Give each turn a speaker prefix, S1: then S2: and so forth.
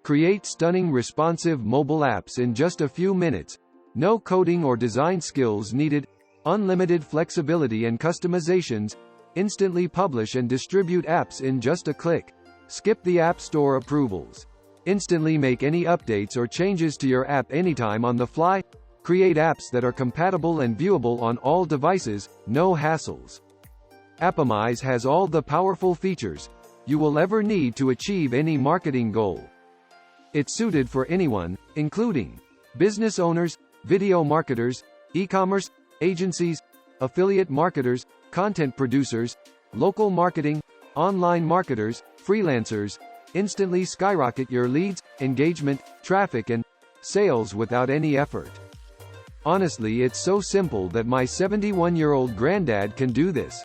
S1: Create stunning responsive mobile apps in just a few minutes. No coding or design skills needed. Unlimited flexibility and customizations. Instantly publish and distribute apps in just a click. Skip the App Store approvals. Instantly make any updates or changes to your app anytime on the fly. Create apps that are compatible and viewable on all devices, no hassles. Appimize has all the powerful features you will ever need to achieve any marketing goal. It's suited for anyone, including business owners, video marketers, e-commerce, agencies, affiliate marketers, content producers, local marketing, online marketers, freelancers. Instantly skyrocket your leads, engagement, traffic and sales without any effort. Honestly, it's so simple that my 71-year-old granddad can do this.